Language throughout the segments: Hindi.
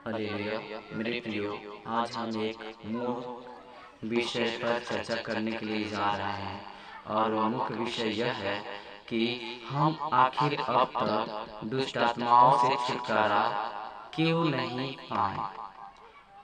हालेलुया। मेरे प्रियो, आज हम एक मुख्य विषय पर चर्चा करने के लिए जा रहे हैं और वो मुख्य विषय यह है कि हम आखिर अब तक दुष्ट आत्माओं से छुटकारा क्यों नहीं पाए।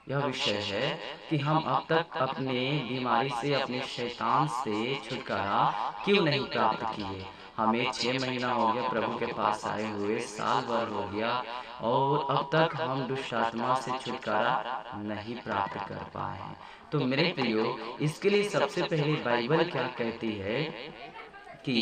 यह विषय है कि हम अब तक अपने बीमारी से, अपने शैतान से छुटकारा क्यों नहीं प्राप्त किए। हमें 6 महीना हो गया प्रभु के पास आए हुए, साल भर हो गया और अब तक हम दुष्ट आत्मा से छुटकारा नहीं प्राप्त कर पाए हैं। तो मेरे प्रियो, इसके लिए सबसे पहले बाइबल क्या कहती है कि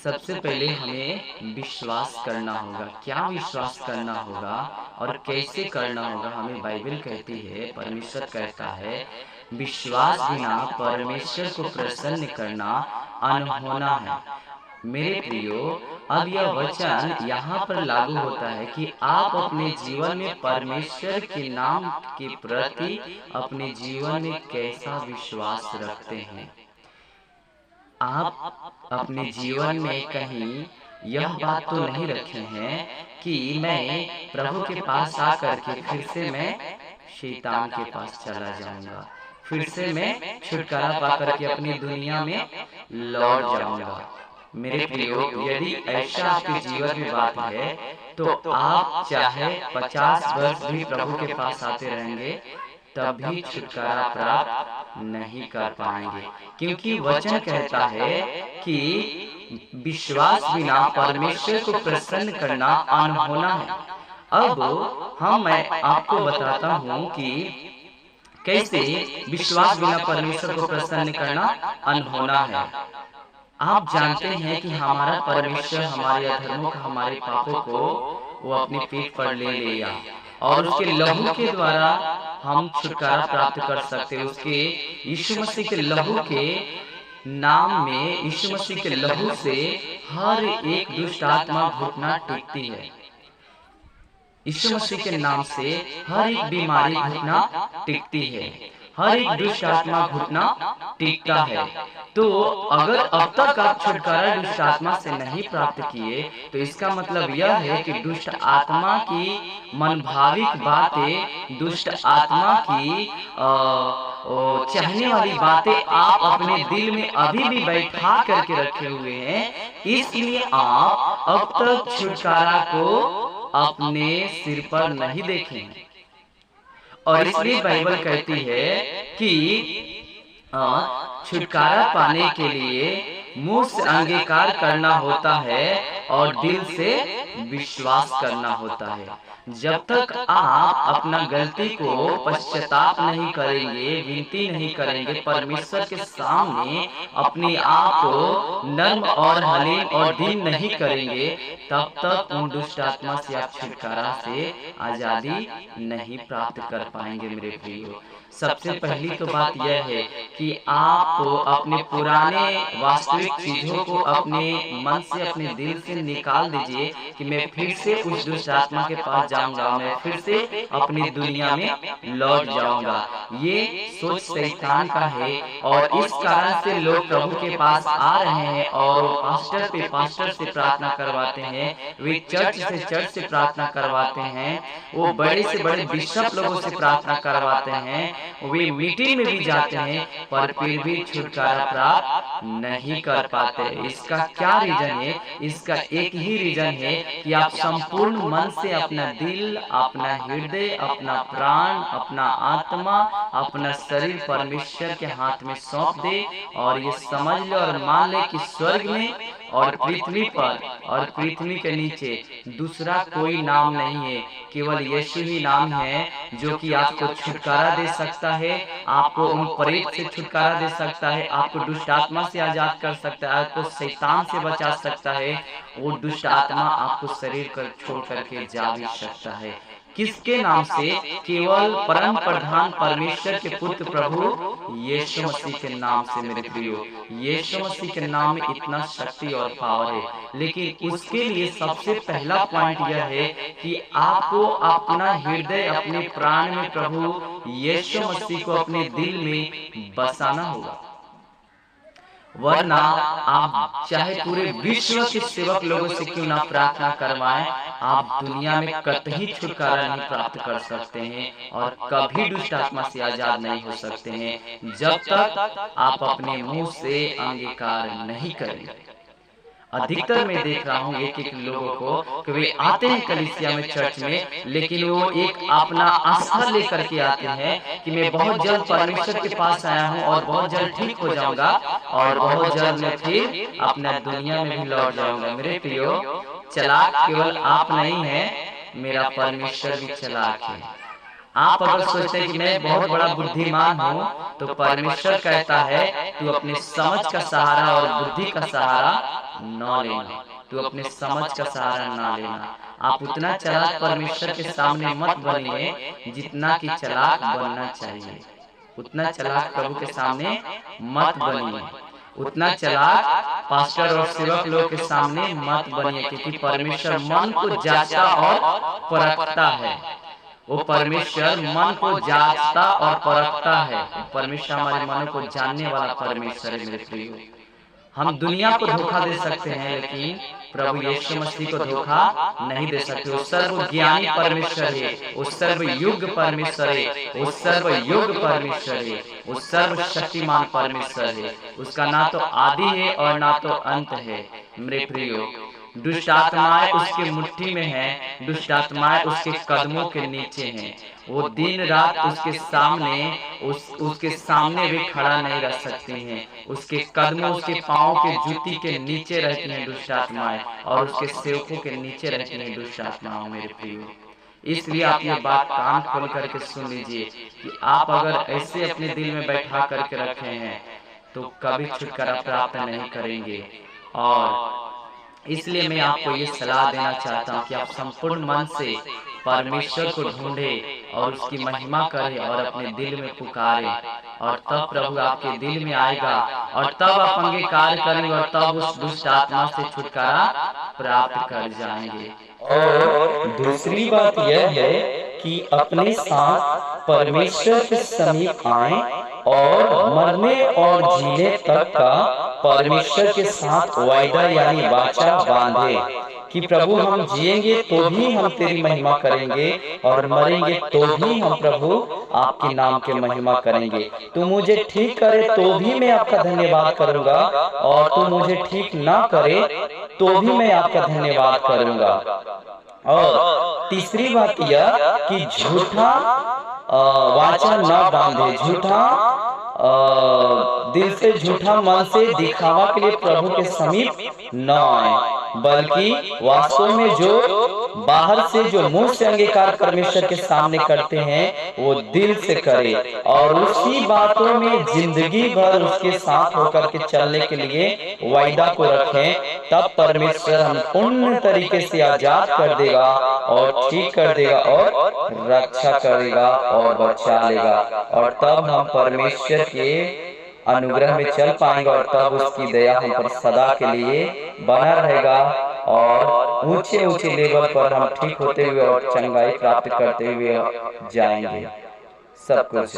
सबसे पहले हमें विश्वास करना होगा। क्या विश्वास करना होगा और कैसे करना होगा, हमें बाइबल कहती है, परमेश्वर कहता है, विश्वास बिना परमेश्वर को प्रसन्न करना अनहोना है। मेरे प्रियो, अब यह वचन यहाँ पर लागू होता है कि आप अपने जीवन में परमेश्वर के नाम के प्रति अपने जीवन में कैसा विश्वास रखते हैं। आप अपने जीवन में कहीं यह बात तो नहीं रखे हैं कि मैं प्रभु के पास आकर के फिर से मैं शैतान के पास चला जाऊंगा, फिर से मैं छुटकारा पाकर के अपनी दुनिया में लौट जाऊंगा। मेरे प्रियो, यदि ऐसा आपके जीवन में बात है तो आप चाहे 50 वर्ष भी प्रभु के पास आते रहेंगे तब भी छुटकारा प्राप्त नहीं कर पाएंगे, क्योंकि वचन कहता है कि विश्वास बिना परमेश्वर को प्रसन्न करना अनहोना है। अब मैं आपको बताता हूँ कि कैसे विश्वास बिना परमेश्वर को प्रसन्न करना अनहोना है। आप जानते हैं कि हमारा परमेश्वर हमारे अधर्मों का, हमारे पापों को वो अपनी पीठ पर ले लिया और उसके लहू के द्वारा हम छुटकारा प्राप्त कर सकते हैं। उसके यीशु मसीह के लहू के नाम में, यीशु मसीह के लहू से हर एक दुष्ट आत्मा घुटना टेकती है। यीशु मसीह के नाम से हर एक बीमारी घुटना टेकती है, हर एक दुष्ट आत्मा घुटना टेकता है। तो अगर अब तक आप छुटकारा दुष्ट आत्मा से नहीं प्राप्त किए तो इसका मतलब यह है कि दुष्ट आत्मा की मनभाविक बातें, दुष्ट आत्मा की चाहने वाली बातें आप अपने दिल में अभी भी बैठा करके रखे हुए हैं। इसलिए आप अब तक छुटकारा को अपने सिर पर नहीं देखें। और इसलिए बाइबल कहती है कि छुटकारा पाने के लिए मुंह से अंगीकार करना होता है और दिल से विश्वास करना होता है। जब तक आप अपना गलती को पश्चाताप नहीं करेंगे, विनती नहीं करेंगे, परमेश्वर के सामने अपने आप को नर्म और हलीम और दीन नहीं करेंगे, तब तक उन दुष्ट आत्मा से आप छुटकारा से आजादी नहीं प्राप्त कर पाएंगे। मेरे प्रियो, सबसे पहली तो बात यह है कि आप अपने पुराने वास्तविक चीजों को अपने मन से, अपने दिल से निकाल दीजिए कि मैं फिर से उस दुष्ट आत्मा के पास जाऊंगा, मैं फिर से अपनी दुनिया में लौट जाऊंगा। ये सोच शैतान का है और इस कारण से लोग प्रभु के पास आ रहे हैं और पास्टर से प्रार्थना करवाते हैं, वे चर्च से प्रार्थना करवाते हैं, वो बड़े से बड़े बिशप लोगों से प्रार्थना करवाते हैं, वे मीटिंग में भी जाते हैं, पर फिर भी छुटकारा प्राप्त नहीं कर पाते। इसका क्या रीजन है? इसका एक ही रीजन है कि आप संपूर्ण मन से अपना दिल, अपना हृदय, अपना प्राण, अपना आत्मा, अपना शरीर परमेश्वर के हाथ में सौंप दे और ये समझ ले और मान ले कि स्वर्ग में और पृथ्वी पर और पृथ्वी के नीचे दूसरा कोई नाम नहीं है, केवल यीशु ही नाम है जो कि आपको छुटकारा दे सकता है, आपको उन प्रेत से छुटकारा दे सकता है, आपको दुष्ट आत्मा से आजाद कर सकता है, आपको शैतान से बचा सकता है। वो दुष्ट आत्मा आपको शरीर कर छोड़ करके जा भी सकता है। किसके नाम से? केवल परम प्रधान परमेश्वर के पुत्र प्रभु यीशु मसीह के नाम से। मेरे प्रियो, यीशु मसीह के नाम में इतना शक्ति और पावर है, लेकिन उसके लिए सबसे पहला पॉइंट यह है कि आपको अपना हृदय, अपने प्राण में प्रभु यीशु मसीह को अपने दिल में बसाना होगा। वरना आप चाहे पूरे विश्व के सेवक लोगों से क्यों ना प्रार्थना करवाएं, आप दुनिया में कतई छुटकारा नहीं प्राप्त कर सकते हैं और कभी दुष्ट आत्मा से आजाद नहीं हो सकते हैं, जब तक आप अपने मुंह से अंगीकार नहीं करें। अधिकतर मैं देख रहा हूँ एक एक लोगों को कि वे आते हैं कलीसिया में, चर्च में, लेकिन वो एक अपना आस्था लेकर के आते हैं कि मैं बहुत जल्द परमेश्वर के पास आया हूँ और बहुत जल्द ठीक हो जाऊंगा और बहुत जल्द मैं फिर अपना दुनिया में भी लौट जाऊंगा। मेरे प्रियो, चालाक केवल आप नहीं है, मेरा परमेश्वर भी चालाक है। आप अगर सोचते हैं कि मैं बहुत बड़ा बुद्धिमान हूँ, तो परमेश्वर कहता है तू अपने समझ का सहारा और बुद्धि का सहारा न लेना, तू अपने समझ का सहारा न लेना। आप उतना चालाक परमेश्वर के सामने मत बनिए जितना कि चालाक बनना चाहिए। उतना चालाक प्रभु के सामने मत बनिए, उतना चालाक पास्टर और सेवक लोग के सामने मत बनिए, क्योंकि परमेश्वर मन को जांचता और परखता है। वो परमेश्वर मन को जांचता और परखता है। परमेश्वर हमारे मन को जानने वाला परमेश्वर है। मेरे प्रियो, हम दुनिया को धोखा दे सकते हैं, लेकिन प्रभु यीशु मसीह को धोखा नहीं दे सकते। वो सर्वज्ञानी परमेश्वर है, वो सर्वयुग परमेश्वर है, वो सर्वयुग परमेश्वर है, वो सर्वशक्तिमान परमेश्वर है। उसका ना तो आदि है और ना तो अंत है। मेरे प्रियो, दुष्ट आत्माएं उसके मुट्ठी में हैं, दुष्ट आत्माएं उसके कदमों के नीचे हैं। वो दिन रात उसके सामने भी खड़ा नहीं रह सकती हैं। उसके कदमों, उसके पाँव के जूती के नीचे रहती हैं दुष्ट आत्माएं, और उसके सेवकों के नीचे रहती हैं दुष्ट आत्माओं। मेरे प्रियो, इसलिए आप ये बात कान खोल करके सुन लीजिए कि आप अगर ऐसे अपने दिल में बैठा करके रखे हैं तो कभी छुटकारा प्राप्त नहीं करेंगे। और इसलिए मैं आपको ये सलाह देना चाहता हूँ कि आप संपूर्ण मन से परमेश्वर को ढूंढें और उसकी महिमा करें और अपने दिल में पुकारें, और तब प्रभु आपके दिल में आएगा और तब आप अंगीकार करेंगे और तब उस दुष्ट आत्मा से छुटकारा प्राप्त कर जाएंगे। और दूसरी बात यह है कि अपने साथ परमेश्वर के समीप आएं और मरने और जीने तक का परमेश्वर के साथ वायदा यानी वाचा बांधे कि प्रभु हम जिएंगे तो भी हम तेरी महिमा करेंगे और मरेंगे तो भी हम प्रभु आपके नाम के महिमा करेंगे। तू मुझे ठीक करे तो भी मैं आपका धन्यवाद करूंगा, और तू मुझे ठीक ना करे तो भी मैं आपका धन्यवाद करूंगा। और तीसरी बात यह कि झूठा वाचा न बांधे, झूठा दिल से, झूठा मन से दिखावा के लिए प्रभु के समीप न आए, बल्कि वास्तव में जो बाहर से, जो मुंह से अंगीकार परमेश्वर के सामने करते हैं, वो दिल से करे और उसी बातों में जिंदगी भर उसके साथ होकर के चलने के लिए वायदा को रखें। तब परमेश्वर हम पूर्ण तरीके से आजाद कर देगा और ठीक कर देगा और रक्षा करेगा और बचा लेगा, और तब हम परमेश्वर के अनुग्रह में चल पाएंगे और तब उसकी दया हम पर सदा के लिए बना रहेगा और ऊंचे ऊंचे लेवल पर हम ठीक होते हुए और चंगाई प्राप्त करते हुए जाएंगे। सब कुछ